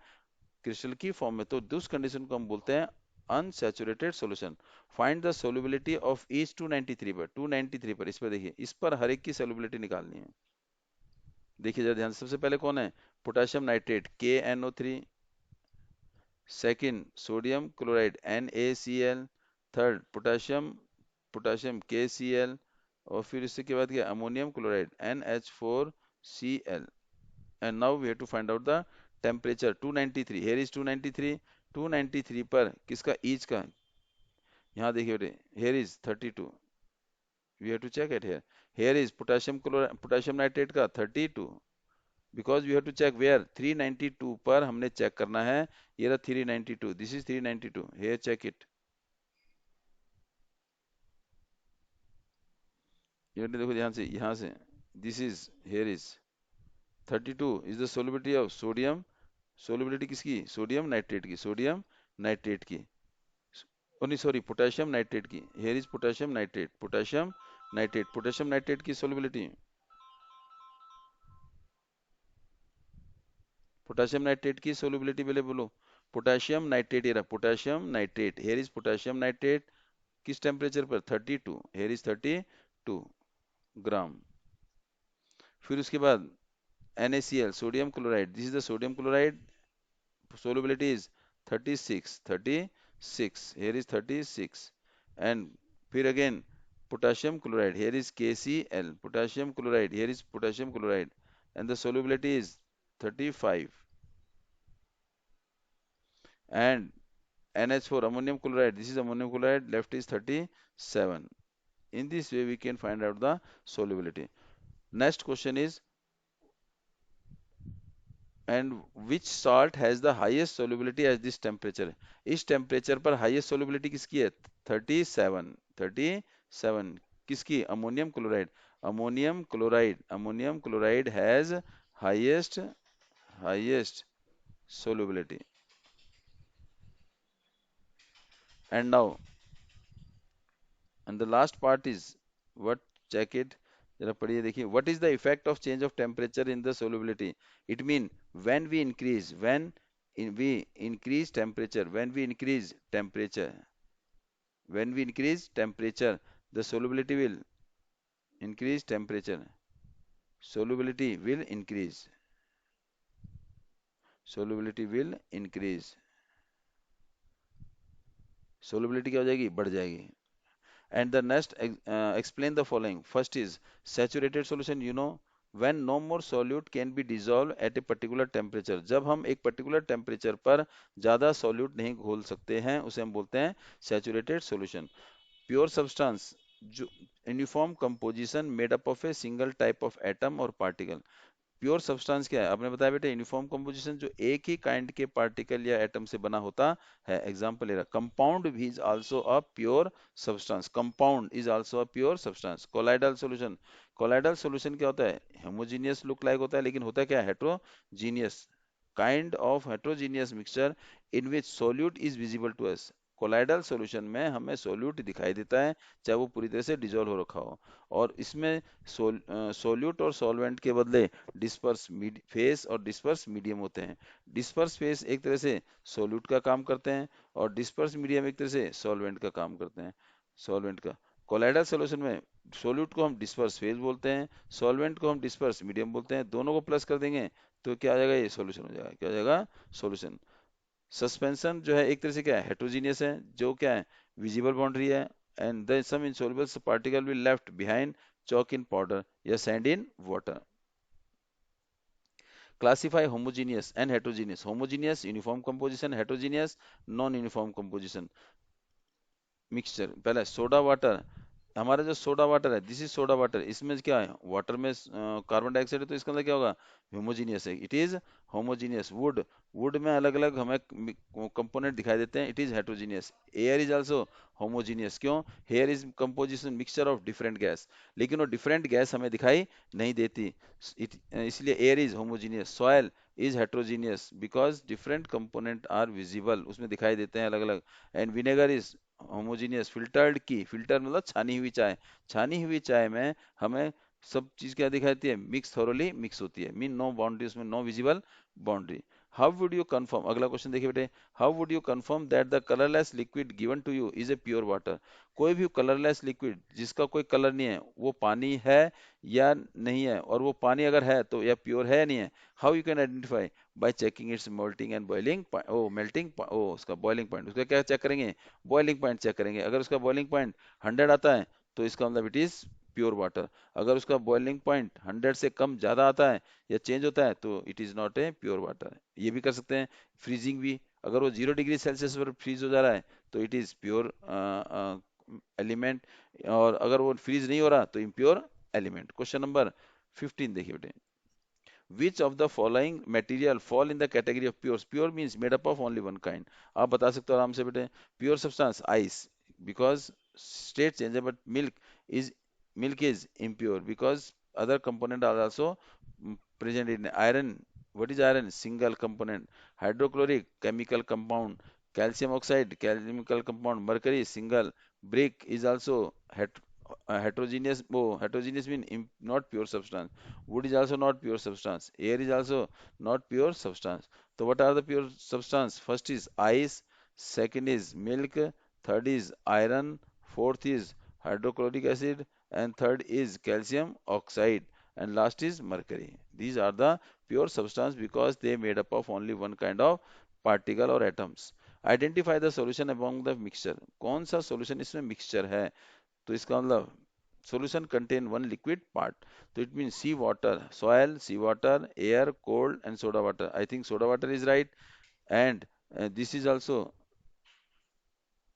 क्रिस्टल की फॉर्म में, तो उस कंडीशन को हम बोलते हैं unsaturated solution. Find the solubility of each 293 पर, 293 पर, इस पर देखिए, इस पर हर एक की सोलबिलिटी निकालनी है। देखिए जरा ध्यान से, सबसे पहले कौन है, potassium nitrate KNO3, second sodium chloride NaCl, third potassium potassium KCl, और फिर इससे के बाद क्या, ammonium chloride NH4Cl, and now we have to find out the temperature 293, here is 293, 293 पर किसका, ईच का, यहाँ देखिए बेटे, here is 32, we have to check it here, here is potassium chloride potassium nitrate का 32, because we have to check where 392 पर हमने चेक करना है, ये रहा 392, this is 392, here check it, ये देखो ध्यान से, यहाँ से, this is here is 32 is the solubility of sodium, solubility किसकी, सोडियम नाइट्रेट की, सोडियम नाइट्रेट की, ओ नहीं सॉरी पोटेशियम नाइट्रेट की, here is potassium nitrate, potassium nitrate, potassium nitrate की सोलिबिलिटी, पोटेशियम नाइट्रेट की सोलिबिलिटी पहले बोलो, पोटेशियम नाइट्रेट, ये रहा potassium nitrate, here is potassium nitrate, किस टेम्परेचर पर 32, हियर इज 32 ग्राम। फिर उसके बाद NaCl sodium chloride, this is the sodium chloride, solubility is 36, here is 36, and फिर again potassium chloride, here is KCl, potassium chloride, here is potassium chloride, and the solubility is 35, and NH4 ammonium chloride, this is ammonium chloride, left is 37. In this way we can find out the solubility. Next question is, and which salt has the highest solubility at this temperature, इस टेम्परेचर पर हाईएस्ट सोलिबिलिटी किसकी है, 37, 37 किसकी, ammonium chloride, ammonium chloride has highest highest solubility. And now, and the last part is what, check it, जरा पढ़िए देखिए, what is the effect of change of temperature in the solubility, it mean when we increase, we increase temperature, when we increase temperature the solubility will increase, temperature solubility will increase, solubility will increase, solubility क्या हो जाएगी, बढ़ जाएगी। And the next explain the following, first is saturated solution, you know, when no more solute can be dissolved at a particular temperature, जब हम एक particular temperature पर ज़्यादा solute नहीं घोल सकते हैं उसे हम बोलते हैं saturated solution. Pure substance जो uniform composition made up of a single type of atom or particle. Pure substance क्या है? आपने बताया बेटा यूनिफॉर्म कंपोजिशन जो एक ही काइंड के पार्टिकल या एटम से बना होता है. एग्जांपल ले रहा कंपाउंड भी is also a pure substance. Compound is also a pure substance. Colloidal solution. Colloidal solution क्या होता है? होमोजीनियस लुक लाइक होता है लेकिन होता क्या है? Heterogeneous. Kind of heterogeneous mixture in which solute is visible to us. Colloidal solution में हमें सोल्यूट दिखाई देता है चाहे वो पूरी तरह से डिजोल्व हो रखा हो. और इसमें सोल्यूट और सॉल्वेंट के बदले डिस्पर्स फेस और डिस्पर्स मीडियम होते हैं. डिस्पर्स फेस एक तरह से सोल्यूट का काम करते हैं और डिस्पर्स मीडियम एक तरह से सॉल्वेंट का काम करते हैं. सॉल्वेंट का कोलाइडल सॉल्यूशन में सोल्यूट को हम डिस्पर्स फेस बोलते हैं, सॉल्वेंट को हम डिस्पर्स मीडियम बोलते हैं. दोनों को प्लस कर देंगे तो क्या आ जाएगा? ये सॉल्यूशन हो जाएगा. क्या हो जाएगा? सॉल्यूशन. सस्पेंशन जो है एक तरह से क्या है? हेट्रोजीनियस है. जो क्या है? विजिबल बाउंड्री है. And then some insoluble particle will left behind chalk in powder या sand in water. Classify homogeneous and heterogeneous. Homogeneous uniform composition, heterogeneous non uniform composition. Mixture पहले सोडा वाटर. हमारा जो सोडा वाटर है दिस इज सोडा वाटर. इसमें क्या है? वाटर में कार्बन डाइऑक्साइड है तो इसका अंदर क्या होगा? होमोजीनियस है. It is homogeneous. Wood. Wood में अलग अलग हमें कंपोनेंट दिखाई देते हैं. It is heterogeneous. Air is also homogeneous. क्यों? Here is composition mixture of different gas. लेकिन वो डिफरेंट गैस हमें दिखाई नहीं देती. इसलिए air is homogeneous. Soil is heterogeneous because different component are visible. उसमें दिखाई देते हैं अलग अलग. And vinegar is homogeneous. Filtered की. फिल्टर मतलब छानी हुई चाय. छानी हुई चाय में हमें सब चीज क्या दिखाती है? मिक्स थोरोली मिक्स होती है. Mean no boundary. उसमें no visible boundary. How would you confirm? अगला क्वेश्चन देखिए बेटे. How would you confirm that the colourless liquid given to you is a pure water? कोई भी कलरलेस लिक्विड जिसका कोई कलर नहीं है वो पानी है या नहीं है, और वो पानी अगर है तो या प्योर है या नहीं है. How you can identify? By checking its melting and boiling. Oh melting. ओ उसका बॉइलिंग पॉइंट. उसका क्या चेक करेंगे? बॉइलिंग पॉइंट चेक करेंगे. अगर उसका बॉइलिंग पॉइंट 100 आता है तो इसका मतलब इट इज प्योर वाटर. अगर उसका बॉइलिंग पॉइंट 100 से कम ज्यादा आता है या चेंज होता है तो it is not a pure water. ये भी कर सकते हैं. फ्रीजिंग भी. अगर वो 0 डिग्री सेल्सियस पर फ्रीज हो जा रहा है तो इट इज प्योर एलिमेंट. और अगर वो फ्रीज नहीं हो रहा तो इम्प्योर एलिमेंट. क्वेश्चन नंबर 15 देखिए बेटे. Which of the following material fall in the category of pures? Pure means made up of only one kind. आप बता सकते हो आराम से बेटे. Pure substance ice because state change है, but is milk is impure because other component are also present in iron. What is iron? Single component. Hydrochloric chemical compound. Calcium oxide chemical compound. Mercury single. Brick is also heterogeneous. Oh, heterogeneous mean not pure substance. Wood is also not pure substance. Air is also not pure substance. So what are the pure substance? First is ice, second is milk, third is iron, fourth is hydrochloric acid, and third is calcium oxide, and last is mercury. These are the pure substance because they made up of only one kind of particle or atoms. Identify the solution among the mixture. कौन सा solution इसमें mixture है? तो इसका मतलब solution contain one liquid part. So it means sea water, soil, sea water, air, cold, and soda water. I think soda water is right, and this is also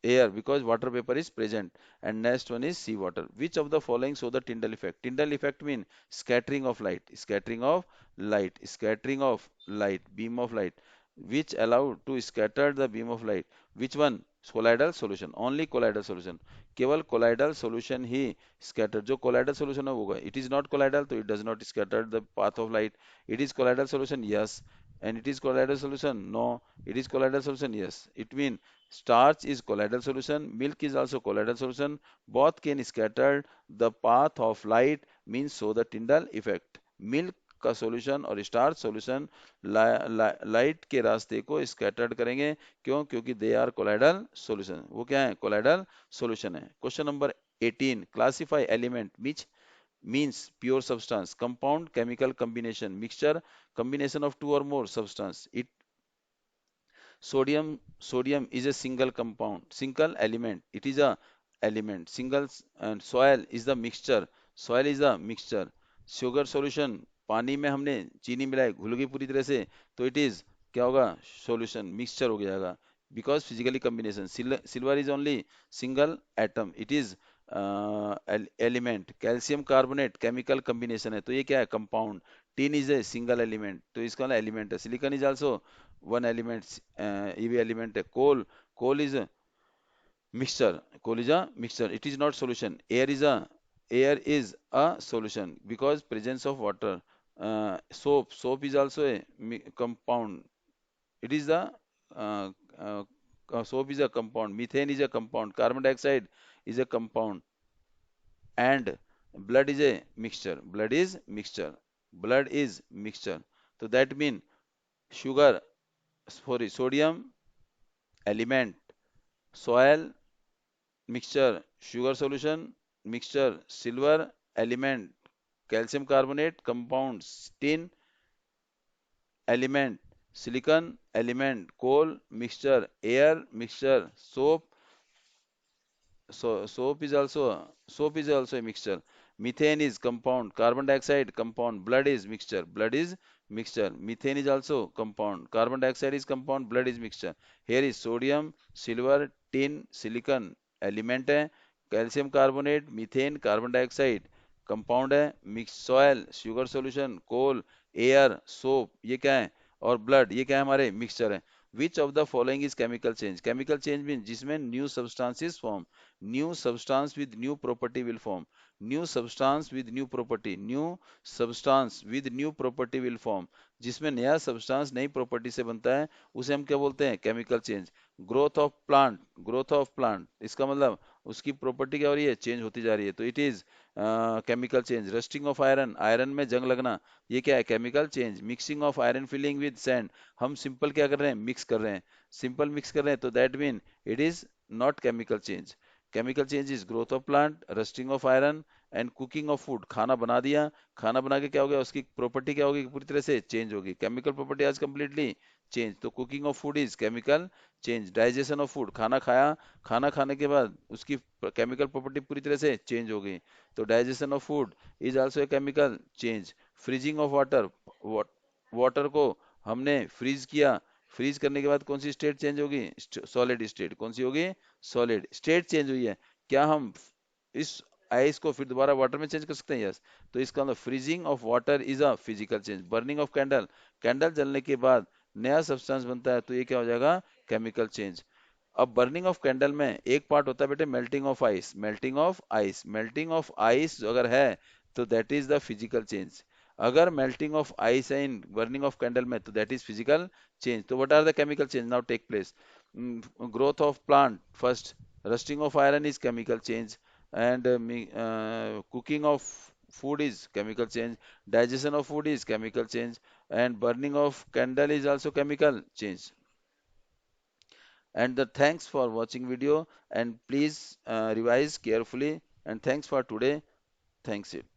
air because water vapor is present. And next one is sea water. Which of the following show the Tyndall effect? Tyndall effect mean scattering of light, scattering of light, scattering of light, beam of light, which allow to scatter the beam of light. Which one? Colloidal solution. Only colloidal solution. केवल कोलाइडल सॉल्यूशन ही स्कैटर. जो कोलाइडल सॉल्यूशन है वो होगा. इट इज नॉट कोलाइडल तो it does not scatter the path of light. It is colloidal solution yes. And it is colloidal solution? No. It is colloidal solution? Yes. It means starch is colloidal solution. Milk is also colloidal solution. Both can scatter the path of light means so the Tyndall effect. Milk का सॉल्यूशन और स्टार्च सॉल्यूशन लाइट के रास्ते को स्कैटर्ड करेंगे. क्यों? क्योंकि दे आर कोलाइडल सॉल्यूशन. वो क्या है? कोलाइडल सॉल्यूशन है. Question number 18. Classify element which means pure substance. Compound chemical combination. Mixture combination of two or more substance. It sodium is a single compound, single element. It is a element. Singles. And soil is the mixture. Soil is a mixture. Sugar solution, पानी में हमने चीनी मिलाई, घुल गई पूरी तरह से, तो इट इज क्या होगा, सॉल्यूशन, मिक्सचर हो जाएगा। Because physically combination, silver is only single atom, it is element. Calcium carbonate chemical combination है, तो ये क्या है, compound. Tin is a single element, तो इसका ना एलिमेंट है। Silicon is also one element, ये भी एलिमेंट है। Coal, coal is mixture, coal is a mixture, it is not solution. Air is a solution because presence of water. Soap is also a compound, it is the uh, uh, soap is a compound, methane is a compound, carbon dioxide is a compound, and blood is a mixture, blood is mixture. So that means sugar, sorry, sodium element, soil mixture, sugar solution mixture, silver element, calcium carbonate compounds, tin element, silicon element, coal mixture, air mixture, soap is also a mixture. Methane is compound, carbon dioxide compound, blood is mixture, methane is also compound, carbon dioxide is compound, blood is mixture. Here is sodium, silver, tin, silicon element है, calcium carbonate, methane, carbon dioxide compound है, मिक्स सॉयल, शुगर सॉल्यूशन, कोल, एयर, सोप, ये क्या है, और ब्लड, ये क्या है, हमारे मिक्सचर है। Which of the following is chemical change, chemical change mean जिसमें new substances form, new substance with new property will form, new substance with new property will form, जिसमें नया सब्सटेंस नई प्रॉपर्टी से बनता है, उसे हम क्या बोलते हैं, chemical change. Growth of plant, इसका मतलब उसकी प्रॉपर्टी क्या हो रही है, चेंज होती जा रही है, तो it is chemical change. Rusting of iron, iron में जंग लगना, ये क्या है, chemical change. Mixing of iron filling with sand, हम सिंपल क्या कर रहे हैं, मिक्स कर रहे हैं, सिंपल मिक्स कर रहे हैं, तो that mean it is not chemical change. Chemical change is growth of plant, rusting of iron, and cooking of food, खाना बना दिया, खाना बना के क्या हो गया, उसकी प्रॉपर्टी क्या होगी, पूरी तरह से चेंज होगी, केमिकल प्रॉपर्टी आज कंप्लीटली चेंज, तो cooking of food is chemical change. Digestion of food, खाना खाया, खाना खाने के बाद उसकी केमिकल प्रॉपर्टी पूरी तरह से चेंज हो गई, तो digestion of food is also a chemical change. Freezing of water, water को हमने फ्रीज किया, फ्रीज करने के बाद कौन सी स्टेट चेंज होगी, सॉलिड स्टेट, कौन सी होगी, सॉलिड स्टेट चेंज हुई है। क्या हम इस आइस को फिर दोबारा वाटर में चेंज कर सकते हैं, यस। तो इसका मतलब freezing of water is a physical change. Burning of candle, candle जलने के बाद नया सब्सटेंस बनता है, तो ये क्या हो जाएगा, केमिकल चेंज। अब बर्निंग ऑफ कैंडल में एक पार्ट होता है बेटे melting of ice, melting of ice अगर है, तो that is the physical change. अगर मेल्टिंग ऑफ आइस है इन बर्निंग ऑफ कैंडल में, तो दैट इज फिजिकल चेंज। तो what are the chemical change now take place, growth of plant first, rusting of iron is chemical change, and cooking of food is chemical change, digestion of food is chemical change, and burning of candle is also chemical change. And the thanks for watching video, and please revise carefully, and thanks for today, thanks it.